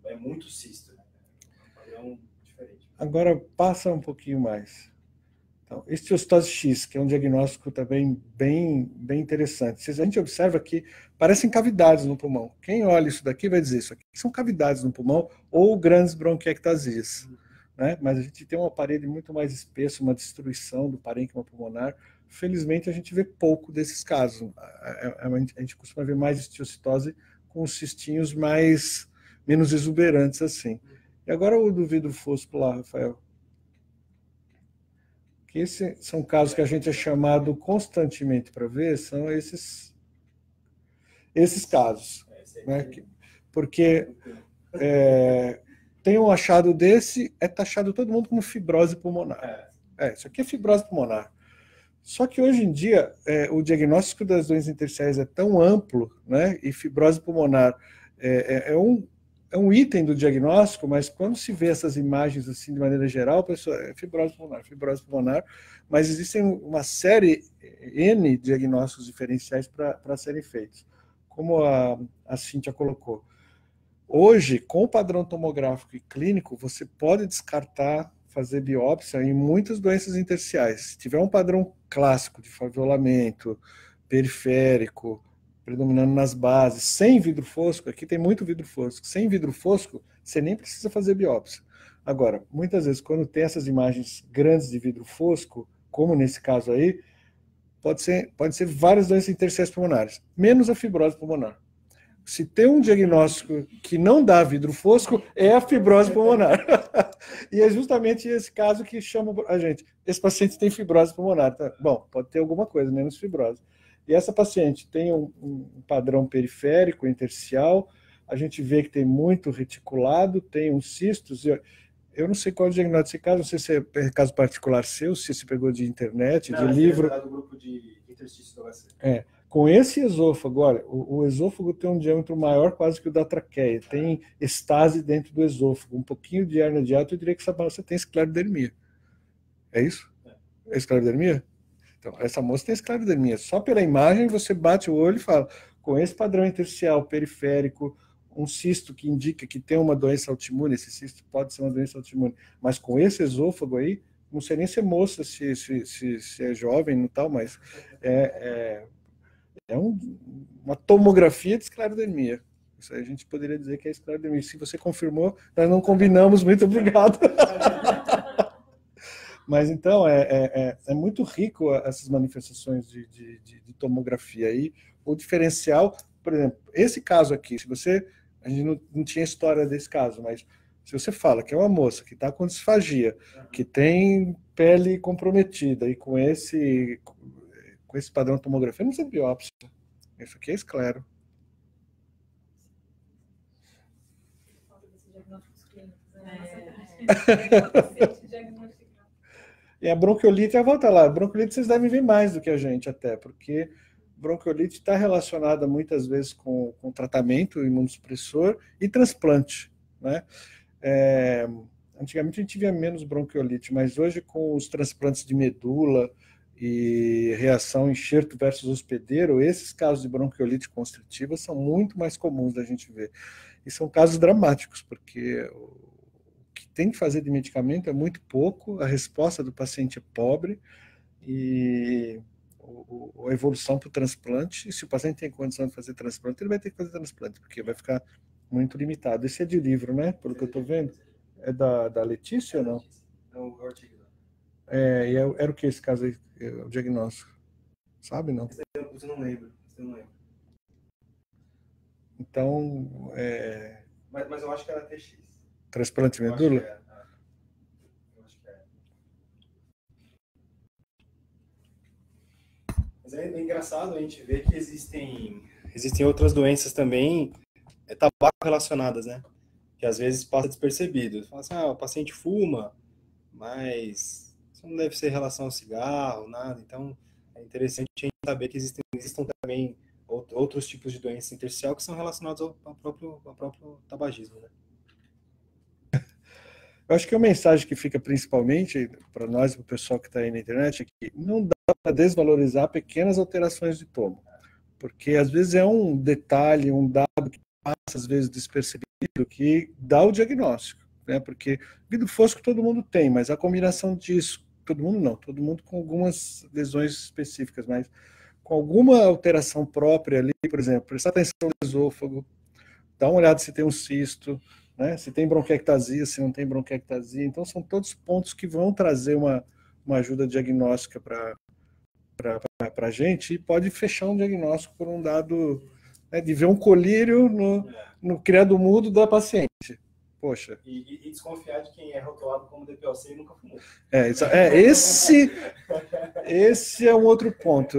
é muito cisto, né? É um padrão diferente. Agora, passa um pouquinho mais. Então, esteocitose X, que é um diagnóstico também bem interessante. Se a gente observa que parecem cavidades no pulmão. Quem olha isso daqui vai dizer, isso aqui são cavidades no pulmão ou grandes bronquiectasias. Né? Mas a gente tem uma parede muito mais espessa, uma destruição do parênquima pulmonar. Felizmente, a gente vê pouco desses casos. A gente costuma ver mais esteocitose com os cistinhos menos exuberantes assim. E agora o do vidro fosco lá, Rafael. Que esses são casos que a gente é chamado constantemente para ver, são esses casos. Né? Porque tem um achado desse, é taxado todo mundo como fibrose pulmonar. Isso aqui é fibrose pulmonar. Só que hoje em dia, o diagnóstico das doenças intersticiais é tão amplo, né? E fibrose pulmonar é um item do diagnóstico, mas quando se vê essas imagens assim de maneira geral, a pessoa fibrose pulmonar, mas existem uma série N diagnósticos diferenciais para serem feitos, como a Cíntia colocou. Hoje, com o padrão tomográfico e clínico, você pode descartar fazer biópsia em muitas doenças intersticiais. Se tiver um padrão clássico de faviolamento, periférico, predominando nas bases, sem vidro fosco, aqui tem muito vidro fosco, sem vidro fosco, você nem precisa fazer biópsia. Agora, muitas vezes, quando tem essas imagens grandes de vidro fosco, como nesse caso aí, pode ser várias doenças intersticiais pulmonares, menos a fibrose pulmonar. Se tem um diagnóstico que não dá vidro fosco, é a fibrose pulmonar. E é justamente esse caso que chama a gente. Esse paciente tem fibrose pulmonar. Tá? Bom, pode ter alguma coisa, menos fibrose. E essa paciente tem um padrão periférico, intersticial, a gente vê que tem muito reticulado, tem uns cistos. Eu não sei qual é o diagnóstico desse caso, não sei se é caso particular seu, se você pegou de internet, não, de livro. É do grupo de interstício do HC. É. Com esse esôfago, olha, o esôfago tem um diâmetro maior quase que o da traqueia, tem estase dentro do esôfago, um pouquinho de hérnia de hiato, eu diria que essa moça tem esclerodermia. É isso? É esclerodermia? Então, essa moça tem esclerodermia. Só pela imagem você bate o olho e fala, com esse padrão intersticial periférico, um cisto que indica que tem uma doença autoimune, esse cisto pode ser uma doença autoimune, mas com esse esôfago aí, não sei nem se é moça, se é jovem e tal, mas uma tomografia de esclerodermia. Isso aí a gente poderia dizer que é esclerodermia. Se você confirmou, nós não combinamos, muito obrigado. Mas então, é muito rico essas manifestações de tomografia aí. O diferencial, por exemplo, esse caso aqui, a gente não tinha história desse caso, mas se você fala que é uma moça que está com disfagia, que tem pele comprometida e com esse padrão de tomografia, não precisa de biópsia. Isso aqui é esclero. E a bronquiolite, volta lá, a bronquiolite vocês devem ver mais do que a gente até, porque bronquiolite está relacionada muitas vezes com tratamento imunossupressor e transplante, né? Antigamente a gente via menos bronquiolite, mas hoje com os transplantes de medula e reação enxerto versus hospedeiro, esses casos de bronquiolite constritiva são muito mais comuns da gente ver. E são casos dramáticos, porque o que tem que fazer de medicamento é muito pouco, a resposta do paciente é pobre, e a evolução para o transplante, se o paciente tem condição de fazer transplante, ele vai ter que fazer transplante, porque vai ficar muito limitado. Esse é de livro, né? Pelo que eu estou vendo. É da Letícia ou não? Não, o artigo. Era o que esse caso aí, o diagnóstico? Sabe, não? Eu não lembro. Então, Mas eu acho que era TX. Transplante de medula? Eu acho que é. Mas é engraçado a gente ver que existem outras doenças também, tabaco relacionadas, né? Que às vezes passa despercebido. Fala assim, o paciente fuma, mas isso não deve ser em relação ao cigarro, nada. Então, é interessante a gente saber que existam também outros tipos de doença intersticial que são relacionados ao próprio tabagismo, né? Eu acho que a mensagem que fica principalmente para nós, para o pessoal que está aí na internet, é que não dá para desvalorizar pequenas alterações de tomo, porque às vezes é um detalhe, um dado que passa às vezes despercebido, que dá o diagnóstico, né? Porque vidro fosco todo mundo tem, mas a combinação disso, todo mundo não, todo mundo com algumas lesões específicas, mas com alguma alteração própria ali, por exemplo, prestar atenção no esôfago, dá uma olhada se tem um cisto, né? Se tem bronquiectasia, se não tem bronquiectasia. Então, são todos pontos que vão trazer uma ajuda diagnóstica para a gente, e pode fechar um diagnóstico por um dado, né, de ver um colírio no criado mudo da paciente. Poxa. E desconfiar de quem é rotulado como DPOC e nunca fumou. Esse é um outro ponto.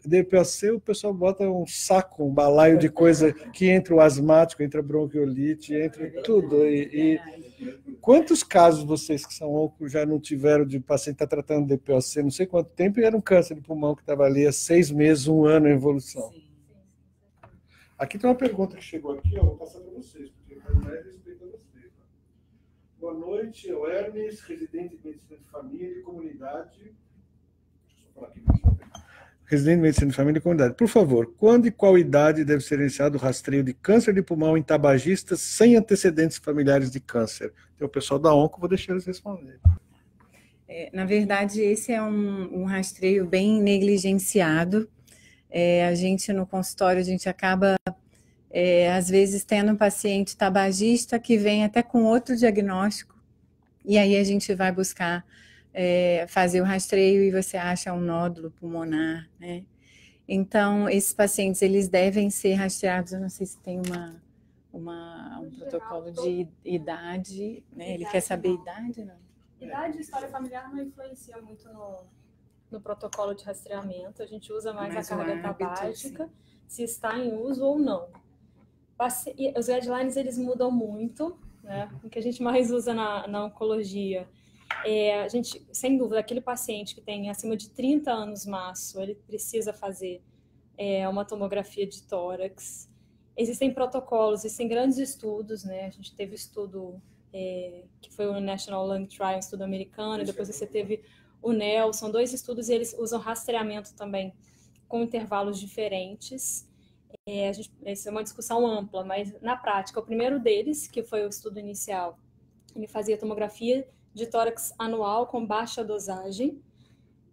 DPOC, o pessoal bota um saco, um balaio de coisa que entra o asmático, entra a bronquiolite, entra tudo. E quantos casos vocês que são oncos já não tiveram de paciente que está tratando DPOC, não sei quanto tempo, e era um câncer de pulmão que estava ali há 6 meses, 1 ano em evolução? Aqui tem uma pergunta que chegou aqui, eu vou passar para vocês, porque faz mais respeito a vocês. Boa noite, eu Hermes, residente de medicina de família e comunidade. Deixa eu só falar aqui. Residente de medicina de família e comunidade. Por favor, quando e qual idade deve ser iniciado o rastreio de câncer de pulmão em tabagistas sem antecedentes familiares de câncer? Tem o pessoal da ONCO, vou deixar eles responderem. Na verdade, esse é um rastreio bem negligenciado. A gente, no consultório, a gente acaba, às vezes, tendo um paciente tabagista que vem até com outro diagnóstico, E aí a gente vai buscar fazer o rastreio e você acha um nódulo pulmonar, né? Então, esses pacientes, eles devem ser rastreados, eu não sei se tem um protocolo de idade, né? Ele quer saber idade, não? Idade e história familiar não influencia muito no protocolo de rastreamento, a gente usa mais a carga tabágica, se está em uso ou não. Os guidelines, eles mudam muito, né? O que a gente mais usa na oncologia a gente, sem dúvida, aquele paciente que tem acima de 30 anos maço, ele precisa fazer uma tomografia de tórax. Existem protocolos, existem grandes estudos, né? A gente teve estudo que foi o National Lung Trial, um estudo americano, e depois você teve o NEL, são 2 estudos e eles usam rastreamento também com intervalos diferentes. Essa é uma discussão ampla, mas na prática, o primeiro deles, que foi o estudo inicial, ele fazia tomografia de tórax anual com baixa dosagem,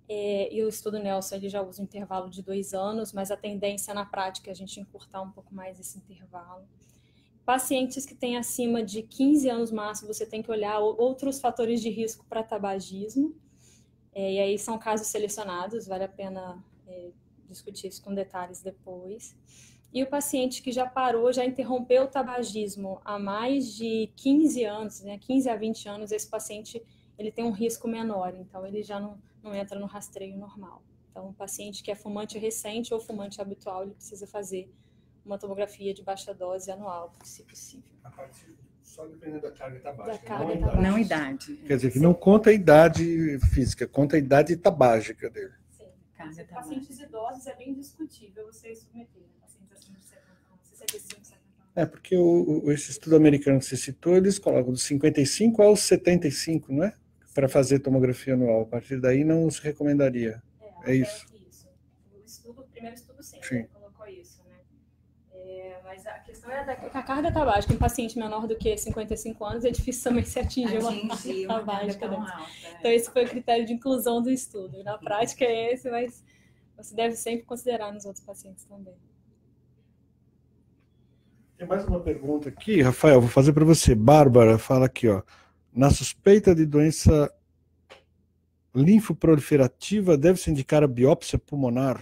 e o estudo Nelson ele já usa um intervalo de 2 anos, mas a tendência na prática é a gente encurtar um pouco mais esse intervalo. Pacientes que têm acima de 15 anos máximo, você tem que olhar outros fatores de risco para tabagismo, e aí são casos selecionados, vale a pena discutir isso com detalhes depois. E o paciente que já parou, já interrompeu o tabagismo há mais de 15 anos, né, 15 a 20 anos, esse paciente ele tem um risco menor, então ele já não entra no rastreio normal. Então, o paciente que é fumante recente ou fumante habitual, ele precisa fazer uma tomografia de baixa dose anual, se possível. Só dependendo da carga tabágica. Da carga tabágica. Não idade. Quer dizer, que não conta a idade física, conta a idade tabágica dele. Sim. Pacientes idosos é bem discutível você submeter, né? Pacientes acima de 70 anos, 65, 70 anos. Porque esse estudo americano que você citou, eles colocam dos 55 aos 75, não é? Para fazer tomografia anual. A partir daí não se recomendaria. É isso. O primeiro estudo sempre Sim. Colocou isso, né? Mas a questão é que a carga tabágica em paciente menor do que 55 anos é difícil também se atingir uma carga tabágica. Então esse foi o critério de inclusão do estudo. Na prática é esse, mas você deve sempre considerar nos outros pacientes também. Tem mais uma pergunta aqui, Rafael, vou fazer para você. Bárbara fala aqui, ó. Na suspeita de doença linfoproliferativa, deve-se indicar a biópsia pulmonar?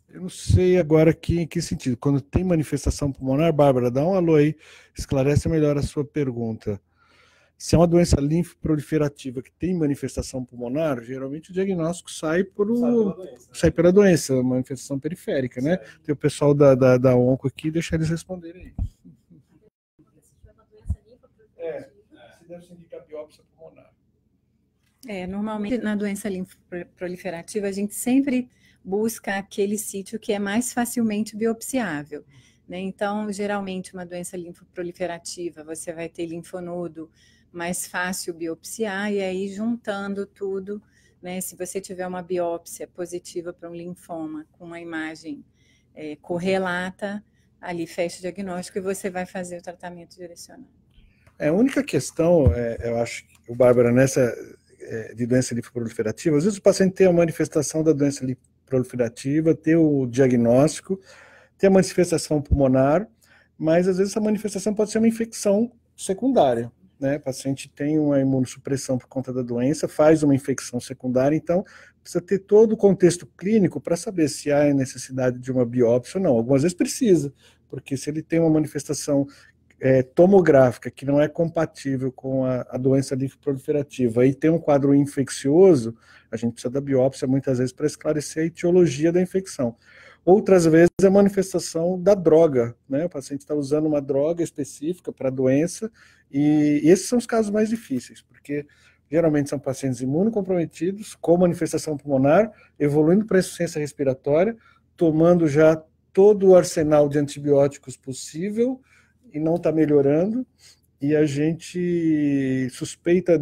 Eu não sei agora aqui em que sentido. Quando tem manifestação pulmonar, Bárbara, dá um alô aí, esclarece melhor a sua pergunta. Se é uma doença linfoproliferativa que tem manifestação pulmonar, geralmente o diagnóstico sai pela doença, uma manifestação periférica, né? Tem o pessoal da onco aqui, deixa eles responderem aí. Se deve se indicar biópsia pulmonar. Normalmente na doença linfoproliferativa a gente sempre busca aquele sítio que é mais facilmente biopsiável, né? Então, geralmente uma doença linfoproliferativa, você vai ter linfonodo mais fácil biopsiar, e aí juntando tudo, né? Se você tiver uma biópsia positiva para um linfoma com uma imagem correlata, ali fecha o diagnóstico e você vai fazer o tratamento direcionado. A única questão, eu acho, Bárbara, nessa de doença linfoproliferativa, às vezes o paciente tem a manifestação da doença linfoproliferativa, tem o diagnóstico, tem a manifestação pulmonar, mas às vezes essa manifestação pode ser uma infecção secundária, né? O paciente tem uma imunossupressão por conta da doença, faz uma infecção secundária, então precisa ter todo o contexto clínico para saber se há necessidade de uma biópsia ou não. Algumas vezes precisa, porque se ele tem uma manifestação tomográfica que não é compatível com a doença linfoproliferativa e tem um quadro infeccioso, a gente precisa da biópsia muitas vezes para esclarecer a etiologia da infecção. Outras vezes é manifestação da droga, né? O paciente está usando uma droga específica para a doença, e esses são os casos mais difíceis, porque geralmente são pacientes imunocomprometidos, com manifestação pulmonar, evoluindo para insuficiência respiratória, tomando já todo o arsenal de antibióticos possível, e não está melhorando, e a gente suspeita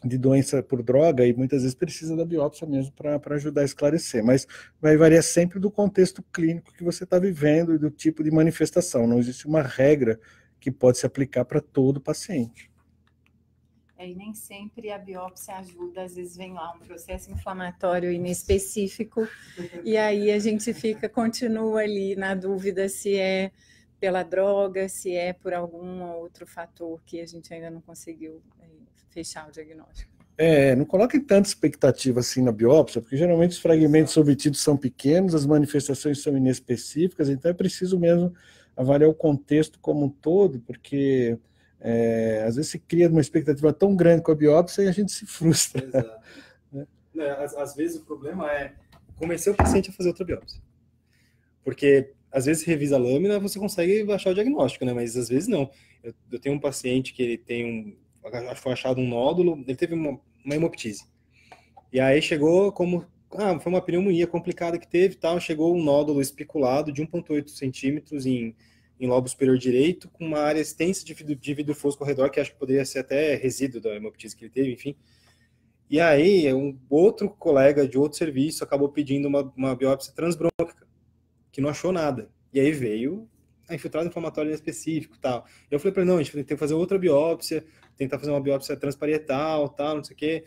de doença por droga, e muitas vezes precisa da biópsia mesmo para ajudar a esclarecer, mas vai variar sempre do contexto clínico que você está vivendo e do tipo de manifestação, não existe uma regra que pode se aplicar para todo paciente. E nem sempre a biópsia ajuda, às vezes vem lá um processo inflamatório inespecífico, e aí a gente continua ali na dúvida se é pela droga, se é por algum outro fator que a gente ainda não conseguiu fechar o diagnóstico. Não coloquem tanta expectativa assim na biópsia, porque geralmente os fragmentos obtidos são pequenos, as manifestações são inespecíficas, então é preciso mesmo avaliar o contexto como um todo, porque às vezes se cria uma expectativa tão grande com a biópsia e a gente se frustra. Exato. Às vezes o problema é convencer o paciente a fazer outra biópsia. Porque às vezes revisa a lâmina, você consegue achar o diagnóstico, né? Mas às vezes não. Eu tenho um paciente que ele tem foi achado um nódulo, ele teve uma hemoptise. E aí chegou como, foi uma pneumonia complicada que teve, tal, chegou um nódulo espiculado de 1,8 centímetros em lobo superior direito, com uma área extensa de vidro fosco ao redor, que acho que poderia ser até resíduo da hemoptise que ele teve, enfim. E aí, um outro colega de outro serviço acabou pedindo uma biópsia transbrônquica, que não achou nada. E aí veio a infiltrado inflamatório específico e tal. Eu falei para ele, não, a gente tem que fazer outra biópsia, tentar fazer uma biópsia transparietal, tal, não sei o quê.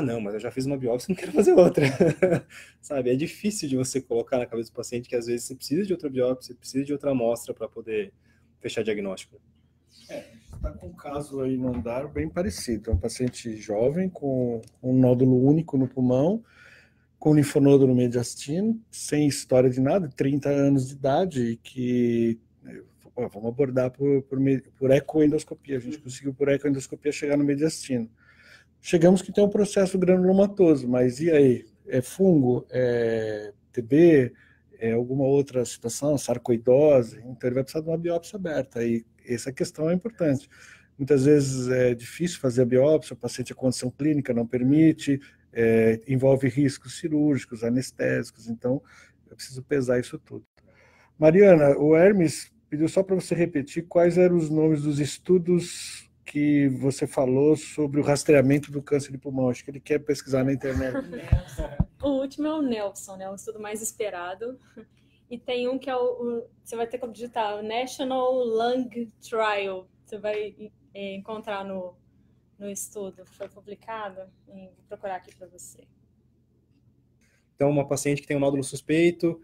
Não, mas eu já fiz uma biópsia, não quero fazer outra. Sabe, é difícil de você colocar na cabeça do paciente que às vezes você precisa de outra biópsia, precisa de outra amostra para poder fechar diagnóstico. Está com um caso aí no andar bem parecido. É um paciente jovem com um nódulo único no pulmão, com linfonodo mediastino, sem história de nada, 30 anos de idade, e que vamos abordar por ecoendoscopia. A gente conseguiu por ecoendoscopia chegar no mediastino. Chegamos que tem um processo granulomatoso, mas e aí? É fungo? É TB? É alguma outra situação? Sarcoidose? Então ele vai precisar de uma biópsia aberta. E essa questão é importante. Muitas vezes é difícil fazer a biópsia, o paciente, a condição clínica não permite, envolve riscos cirúrgicos, anestésicos, então eu preciso pesar isso tudo. Mariana, o Hermes pediu só para você repetir quais eram os nomes dos estudos que você falou sobre o rastreamento do câncer de pulmão. Acho que ele quer pesquisar na internet. O último é o Nelson, né? O estudo mais esperado. E tem um que é você vai ter que digitar, o National Lung Trial. Você vai encontrar no estudo que foi publicado. Vou procurar aqui para você. Então, uma paciente que tem um nódulo suspeito,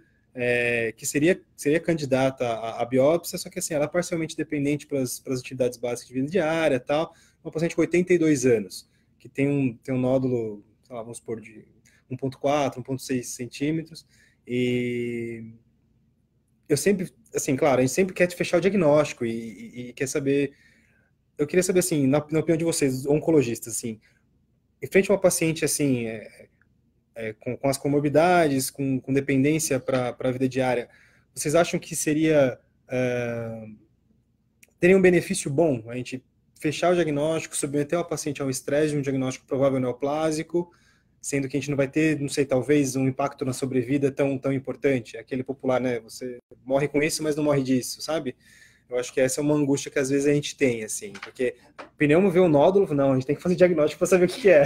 que seria candidata à biópsia, só que assim, ela é parcialmente dependente para as atividades básicas de vida diária, tal. Uma paciente com 82 anos, que tem um nódulo, sei lá, vamos supor, de 1,4, 1,6 centímetros, e eu sempre, assim, claro, a gente sempre quer fechar o diagnóstico e quer saber, eu queria saber, assim, na opinião de vocês, oncologistas, assim, em frente a uma paciente, assim, com as comorbidades, com dependência para a vida diária, vocês acham que teria um benefício bom a gente fechar o diagnóstico, submeter o paciente ao estresse de um diagnóstico provável neoplásico, sendo que a gente não vai ter, não sei, talvez um impacto na sobrevida tão importante, aquele popular, né, você morre com isso, mas não morre disso, sabe? Eu acho que essa é uma angústia que às vezes a gente tem, assim, porque pneumo vê um nódulo, não, a gente tem que fazer diagnóstico para saber o que é.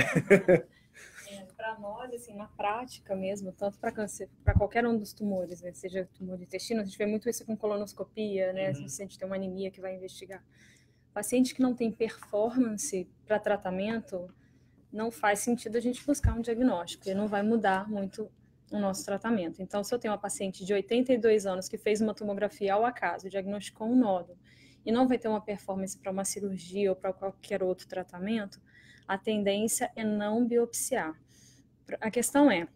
Para nós, assim, na prática mesmo, tanto para câncer, para qualquer um dos tumores, né, seja tumor de intestino, a gente vê muito isso com colonoscopia, né, se a gente tem uma anemia que vai investigar. Paciente que não tem performance para tratamento, não faz sentido a gente buscar um diagnóstico, e não vai mudar muito o nosso tratamento. Então, se eu tenho uma paciente de 82 anos que fez uma tomografia ao acaso, diagnosticou um nódulo, e não vai ter uma performance para uma cirurgia ou para qualquer outro tratamento, a tendência é não biopsiar. A questão é,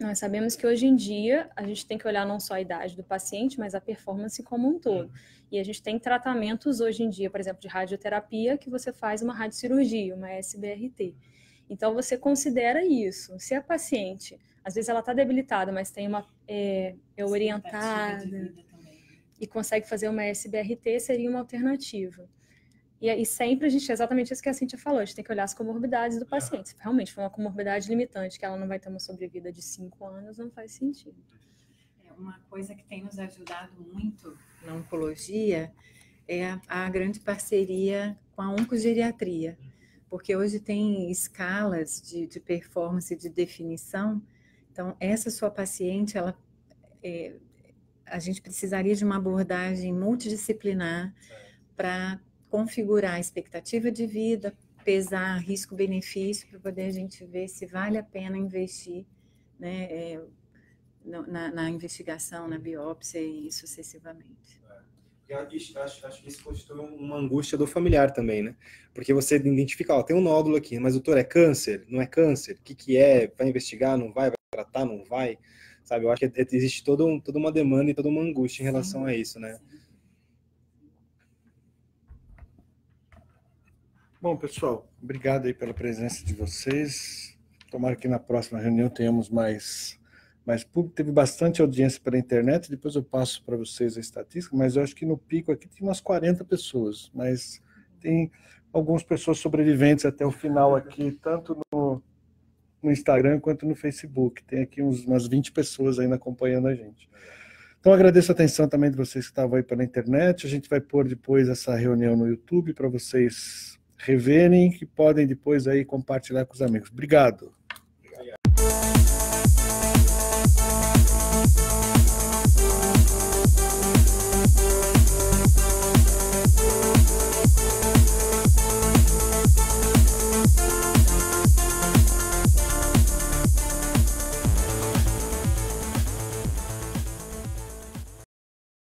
nós sabemos que hoje em dia a gente tem que olhar não só a idade do paciente, mas a performance como um todo. E a gente tem tratamentos hoje em dia, por exemplo, de radioterapia, que você faz uma radiocirurgia, uma SBRT. Então, você considera isso. Se a paciente, às vezes ela está debilitada, mas tem uma orientada e consegue fazer uma SBRT, seria uma alternativa. E sempre a gente, exatamente isso que a Cíntia falou, a gente tem que olhar as comorbidades do paciente. Se realmente for uma comorbidade limitante, que ela não vai ter uma sobrevida de 5 anos, não faz sentido. Uma coisa que tem nos ajudado muito na oncologia é a grande parceria com a oncogeriatria, porque hoje tem escalas de performance, de definição. Então, essa sua paciente, a gente precisaria de uma abordagem multidisciplinar para configurar a expectativa de vida, pesar risco-benefício, para poder a gente ver se vale a pena investir, né, na investigação, na biópsia e sucessivamente. Acho que isso constitui uma angústia do familiar também, né? Porque você identifica, ó, tem um nódulo aqui, mas doutor, é câncer? Não é câncer? O que é? Vai investigar? Não vai? Vai tratar? Não vai? Sabe, eu acho que existe toda uma demanda e toda uma angústia em relação a isso, né? Bom, pessoal, obrigado aí pela presença de vocês. Tomara que na próxima reunião tenhamos mais público. Teve bastante audiência pela internet, depois eu passo para vocês a estatística, mas eu acho que no pico aqui tem umas 40 pessoas, mas tem algumas pessoas sobreviventes até o final aqui, tanto no Instagram quanto no Facebook. Tem aqui umas 20 pessoas ainda acompanhando a gente. Então, agradeço a atenção também de vocês que estavam aí pela internet. A gente vai pôr depois essa reunião no YouTube para vocês reverem, que podem depois aí compartilhar com os amigos. Obrigado.